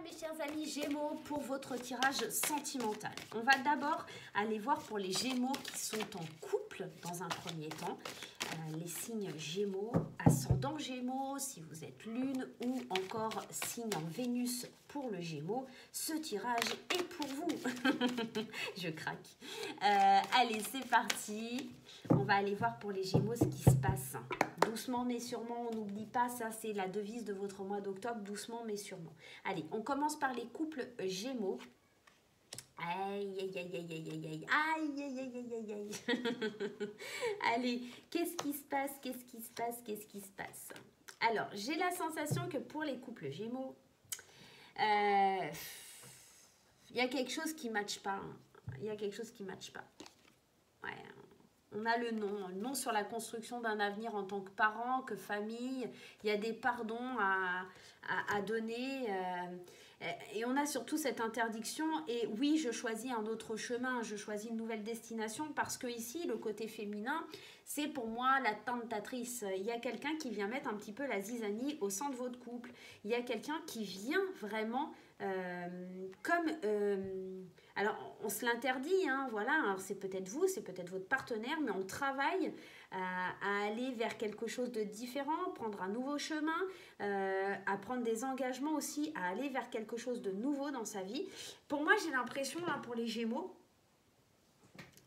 mes chers amis Gémeaux pour votre tirage sentimental. On va d'abord aller voir pour les Gémeaux qui sont en couple dans un premier temps. Les signes Gémeaux, ascendant Gémeaux, si vous êtes Lune ou encore signe en Vénus pour le Gémeaux, ce tirage est pour vous. Je craque. Allez, c'est parti. On va aller voir pour les Gémeaux ce qui se passe. Doucement mais sûrement, on n'oublie pas, ça c'est la devise de votre mois d'octobre, doucement mais sûrement. Allez, on commence par les couples Gémeaux. Aïe, aïe, aïe, aïe, aïe, aïe, aïe, aïe, aïe, aïe, aïe, aïe. Allez, qu'est-ce qui se passe, qu'est-ce qui se passe, qu'est-ce qui se passe? Alors, j'ai la sensation que pour les couples Gémeaux, il y a quelque chose qui ne matche pas. Il y a quelque chose qui ne matche pas. Ouais. On a le non sur la construction d'un avenir en tant que parent, que famille. Il y a des pardons à donner. Et on a surtout cette interdiction. Et oui, je choisis un autre chemin, je choisis une nouvelle destination parce que ici, le côté féminin, c'est pour moi la tentatrice. Il y a quelqu'un qui vient mettre un petit peu la zizanie au sein de votre couple. Il y a quelqu'un qui vient vraiment alors, on se l'interdit, hein, voilà, alors c'est peut-être vous, c'est peut-être votre partenaire, mais on travaille à aller vers quelque chose de différent, prendre un nouveau chemin, à prendre des engagements aussi, à aller vers quelque chose de nouveau dans sa vie. Pour moi, j'ai l'impression, là, pour les Gémeaux,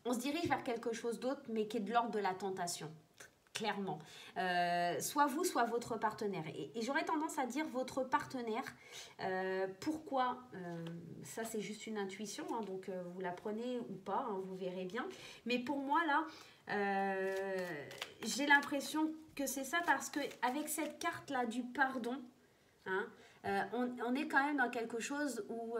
on se dirige vers quelque chose d'autre, mais qui est de l'ordre de la tentation. Clairement. Soit vous, soit votre partenaire. Et j'aurais tendance à dire votre partenaire. Pourquoi ça, c'est juste une intuition, hein, donc vous la prenez ou pas, hein, vous verrez bien. Mais pour moi, là, j'ai l'impression que c'est ça parce qu'avec cette carte-là du pardon, hein, on est quand même dans quelque chose où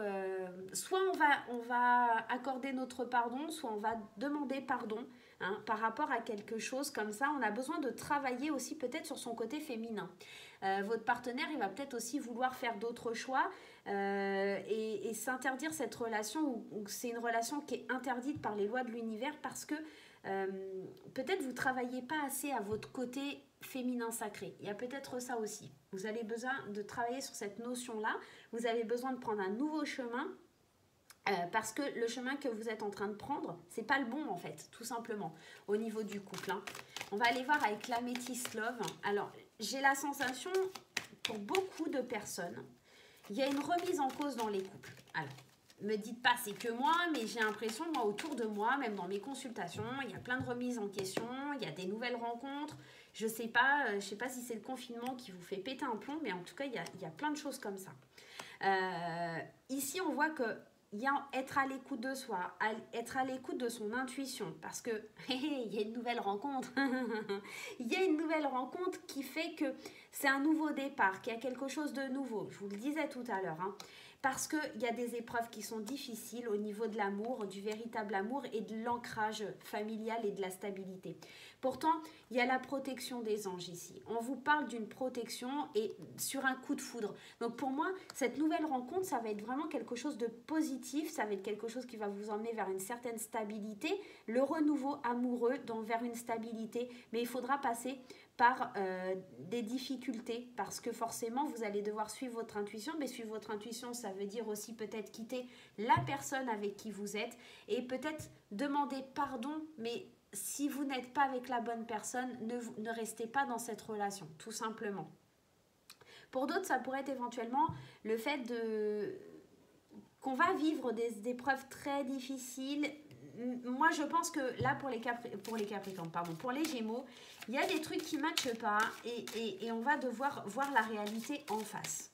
soit on va accorder notre pardon, soit on va demander pardon. Hein, par rapport à quelque chose comme ça, on a besoin de travailler aussi peut-être sur son côté féminin. Votre partenaire, il va peut-être aussi vouloir faire d'autres choix et s'interdire cette relation où c'est une relation qui est interdite par les lois de l'univers parce que peut-être vous ne travaillez pas assez à votre côté féminin sacré. Il y a peut-être ça aussi. Vous avez besoin de travailler sur cette notion-là. Vous avez besoin de prendre un nouveau chemin. Parce que le chemin que vous êtes en train de prendre, c'est pas le bon en fait, tout simplement, au niveau du couple. Hein. On va aller voir avec l'améthyste love. Alors, j'ai la sensation, pour beaucoup de personnes, il y a une remise en cause dans les couples. Alors, me dites pas c'est que moi, mais j'ai l'impression, moi, autour de moi, même dans mes consultations, il y a plein de remises en question, il y a des nouvelles rencontres. Je sais pas si c'est le confinement qui vous fait péter un plomb, mais en tout cas, il y a plein de choses comme ça. Ici, on voit que il y a être à l'écoute de soi, être à l'écoute de son intuition, parce que il y a une nouvelle rencontre. Il y a une nouvelle rencontre qui fait que c'est un nouveau départ, qu'il y a quelque chose de nouveau. Je vous le disais tout à l'heure, hein, parce qu'il y a des épreuves qui sont difficiles au niveau de l'amour, du véritable amour et de l'ancrage familial et de la stabilité. Pourtant, il y a la protection des anges ici. On vous parle d'une protection et sur un coup de foudre. Donc pour moi, cette nouvelle rencontre, ça va être vraiment quelque chose de positif. Ça va être quelque chose qui va vous emmener vers une certaine stabilité. Le renouveau amoureux vers une stabilité. Mais il faudra passer par des difficultés parce que forcément, vous allez devoir suivre votre intuition. Mais suivre votre intuition, ça veut dire aussi peut-être quitter la personne avec qui vous êtes et peut-être demander pardon, mais si vous n'êtes pas avec la bonne personne, ne restez pas dans cette relation, tout simplement. Pour d'autres, ça pourrait être éventuellement le fait qu'on va vivre des épreuves très difficiles. Moi, je pense que là, pour les Gémeaux, il y a des trucs qui ne matchent pas et on va devoir voir la réalité en face.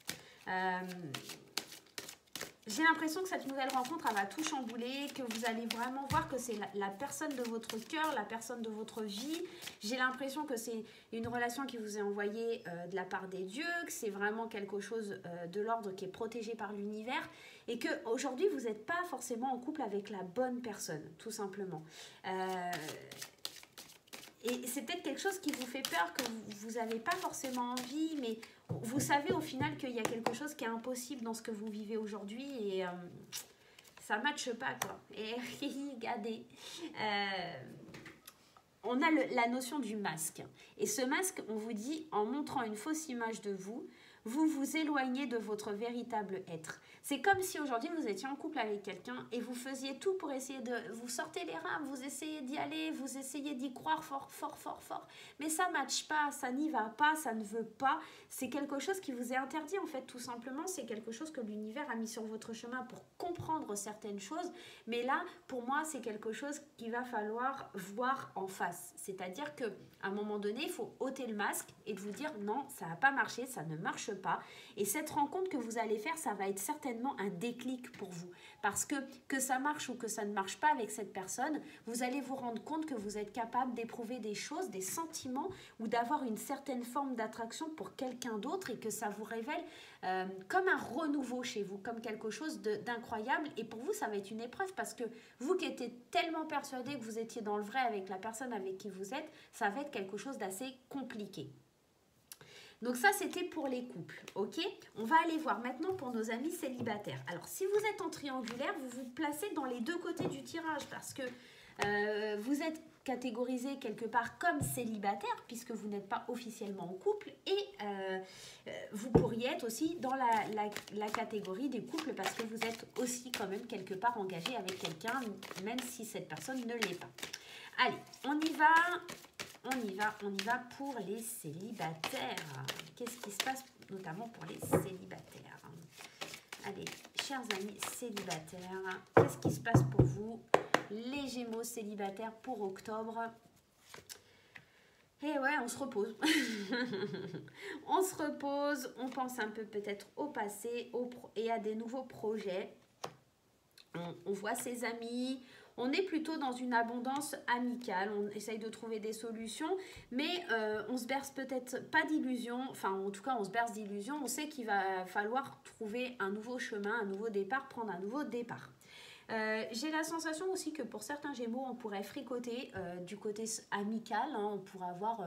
J'ai l'impression que cette nouvelle rencontre, elle va tout chambouler, que vous allez vraiment voir que c'est la personne de votre cœur, la personne de votre vie. J'ai l'impression que c'est une relation qui vous est envoyée de la part des dieux, que c'est vraiment quelque chose de l'ordre qui est protégé par l'univers et qu'aujourd'hui, vous n'êtes pas forcément en couple avec la bonne personne, tout simplement. Et c'est peut-être quelque chose qui vous fait peur, que vous n'avez pas forcément envie, mais vous savez au final qu'il y a quelque chose qui est impossible dans ce que vous vivez aujourd'hui et ça ne matche pas, quoi. Et regardez, on a la notion du masque. Et ce masque, on vous dit, en montrant une fausse image de vous, vous vous éloignez de votre véritable être. C'est comme si aujourd'hui vous étiez en couple avec quelqu'un et vous faisiez tout pour essayer de... Vous sortez les rames, vous essayez d'y aller, vous essayez d'y croire fort, fort, fort, fort. Mais ça ne matche pas, ça n'y va pas, ça ne veut pas. C'est quelque chose qui vous est interdit en fait, tout simplement. C'est quelque chose que l'univers a mis sur votre chemin pour comprendre certaines choses. Mais là, pour moi, c'est quelque chose qu'il va falloir voir en face. C'est-à-dire qu'à un moment donné, il faut ôter le masque et de vous dire non, ça n'a pas marché, ça ne marche pas. Et cette rencontre que vous allez faire, ça va être certainement un déclic pour vous. Parce que ça marche ou que ça ne marche pas avec cette personne, vous allez vous rendre compte que vous êtes capable d'éprouver des choses, des sentiments ou d'avoir une certaine forme d'attraction pour quelqu'un d'autre et que ça vous révèle comme un renouveau chez vous, comme quelque chose d'incroyable. Et pour vous, ça va être une épreuve parce que vous qui étiez tellement persuadé que vous étiez dans le vrai avec la personne avec qui vous êtes, ça va être quelque chose d'assez compliqué. Donc ça, c'était pour les couples, ok? On va aller voir maintenant pour nos amis célibataires. Alors, si vous êtes en triangulaire, vous vous placez dans les deux côtés du tirage parce que vous êtes catégorisé quelque part comme célibataire puisque vous n'êtes pas officiellement en couple et vous pourriez être aussi dans la catégorie des couples parce que vous êtes aussi quand même quelque part engagé avec quelqu'un même si cette personne ne l'est pas. Allez, on y va. On y va pour les célibataires. Qu'est-ce qui se passe notamment pour les célibataires? Allez, chers amis célibataires, qu'est-ce qui se passe pour vous? Les Gémeaux célibataires pour octobre. Et ouais, on se repose. On se repose, on pense un peu peut-être au passé et à des nouveaux projets. On voit ses amis. On est plutôt dans une abondance amicale, on essaye de trouver des solutions, mais on se berce peut-être pas d'illusions, enfin en tout cas on se berce d'illusions, on sait qu'il va falloir trouver un nouveau chemin, un nouveau départ, prendre un nouveau départ. J'ai la sensation aussi que pour certains Gémeaux, on pourrait fricoter du côté amical, hein, on pourrait avoir,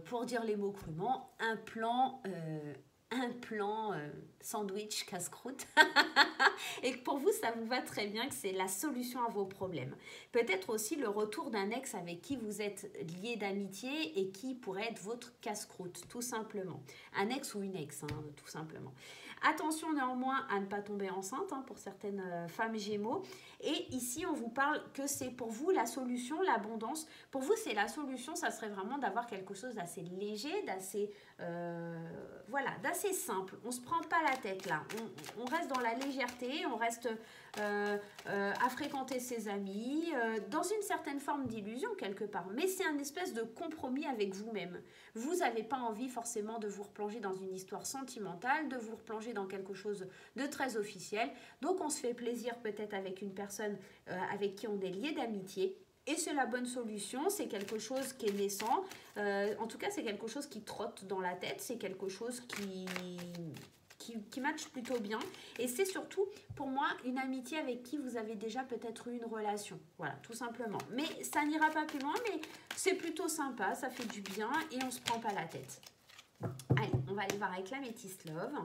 pour dire les mots crûment, un plan sandwich casse-croûte et que pour vous ça vous va très bien, que c'est la solution à vos problèmes. Peut-être aussi le retour d'un ex avec qui vous êtes lié d'amitié et qui pourrait être votre casse-croûte, tout simplement. Un ex ou une ex, hein, tout simplement. Attention néanmoins à ne pas tomber enceinte hein, pour certaines femmes Gémeaux. Et ici, on vous parle que c'est pour vous la solution, l'abondance. Pour vous, c'est la solution, ça serait vraiment d'avoir quelque chose d'assez léger, d'assez voilà, d'assez simple. On ne se prend pas la tête là. On reste dans la légèreté, on reste à fréquenter ses amis, dans une certaine forme d'illusion quelque part. Mais c'est un espèce de compromis avec vous-même. Vous n'avez pas envie forcément de vous replonger dans une histoire sentimentale, de vous replonger dans quelque chose de très officiel. Donc on se fait plaisir peut-être avec une personne avec qui on est lié d'amitié. Et c'est la bonne solution, c'est quelque chose qui est naissant. En tout cas, c'est quelque chose qui trotte dans la tête, c'est quelque chose qui matche plutôt bien. Et c'est surtout, pour moi, une amitié avec qui vous avez déjà peut-être eu une relation. Voilà, tout simplement. Mais ça n'ira pas plus loin, mais c'est plutôt sympa, ça fait du bien et on ne se prend pas la tête. Allez, on va aller voir avec l'Améthyste Love.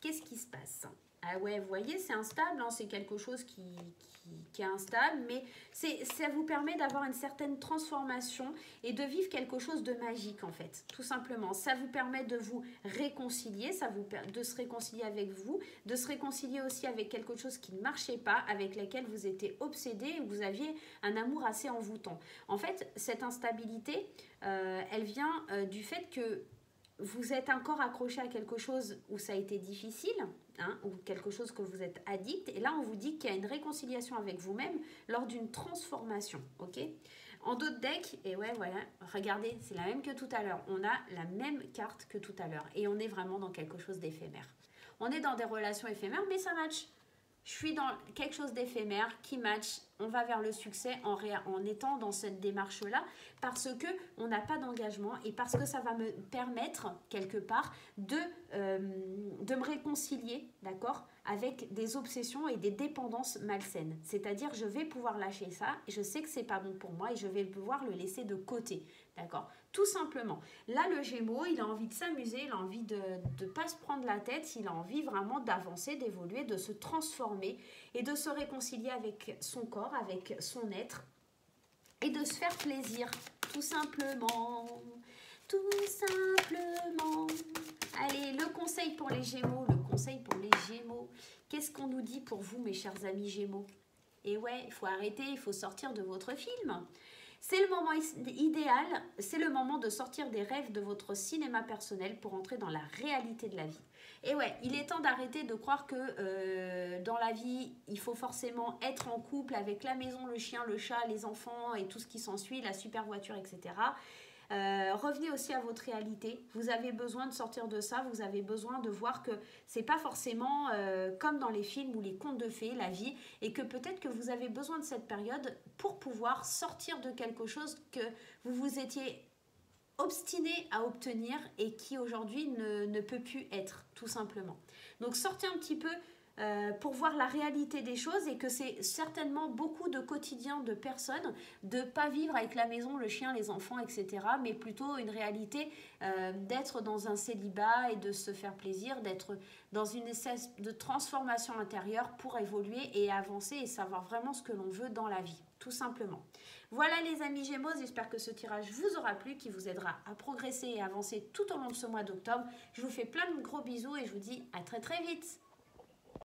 Qu'est-ce qui se passe? Ah ouais, vous voyez, c'est instable, hein, c'est quelque chose qui est instable, mais ça vous permet d'avoir une certaine transformation et de vivre quelque chose de magique en fait, tout simplement. Ça vous permet de vous réconcilier, de se réconcilier avec vous, de se réconcilier aussi avec quelque chose qui ne marchait pas, avec laquelle vous étiez obsédé et vous aviez un amour assez envoûtant. En fait, cette instabilité, elle vient du fait que vous êtes encore accroché à quelque chose où ça a été difficile, hein, ou quelque chose que vous êtes addict, et là on vous dit qu'il y a une réconciliation avec vous-même lors d'une transformation, ok? En d'autres decks, et ouais, voilà, regardez, c'est la même que tout à l'heure, on a la même carte que tout à l'heure, et on est vraiment dans quelque chose d'éphémère. On est dans des relations éphémères, mais ça match. Je suis dans quelque chose d'éphémère qui match, on va vers le succès en étant dans cette démarche-là parce qu'on n'a pas d'engagement et parce que ça va me permettre quelque part de me réconcilier, d'accord, avec des obsessions et des dépendances malsaines. C'est-à-dire je vais pouvoir lâcher ça et je sais que c'est pas bon pour moi et je vais pouvoir le laisser de côté, d'accord, tout simplement. Là, le Gémeaux, il a envie de s'amuser, il a envie de ne pas se prendre la tête, il a envie vraiment d'avancer, d'évoluer, de se transformer et de se réconcilier avec son corps, avec son être et de se faire plaisir, tout simplement, tout simplement. Allez, le conseil pour les Gémeaux, le conseil pour les Gémeaux. Qu'est-ce qu'on nous dit pour vous, mes chers amis Gémeaux? Et ouais, il faut arrêter, il faut sortir de votre film. C'est le moment idéal, c'est le moment de sortir des rêves de votre cinéma personnel pour entrer dans la réalité de la vie. Et ouais, il est temps d'arrêter de croire que dans la vie, il faut forcément être en couple avec la maison, le chien, le chat, les enfants et tout ce qui s'ensuit, la super voiture, etc. Revenez aussi à votre réalité. Vous avez besoin de sortir de ça. Vous avez besoin de voir que c'est pas forcément comme dans les films ou les contes de fées, la vie, et que peut-être que vous avez besoin de cette période pour pouvoir sortir de quelque chose que vous vous étiez obstiné à obtenir et qui aujourd'hui ne peut plus être, tout simplement. Donc sortez un petit peu pour voir la réalité des choses et que c'est certainement beaucoup de quotidien de personnes de ne pas vivre avec la maison, le chien, les enfants, etc. Mais plutôt une réalité d'être dans un célibat et de se faire plaisir, d'être dans une espèce de transformation intérieure pour évoluer et avancer et savoir vraiment ce que l'on veut dans la vie, tout simplement. Voilà les amis Gémeaux, j'espère que ce tirage vous aura plu, qui vous aidera à progresser et avancer tout au long de ce mois d'octobre. Je vous fais plein de gros bisous et je vous dis à très très vite.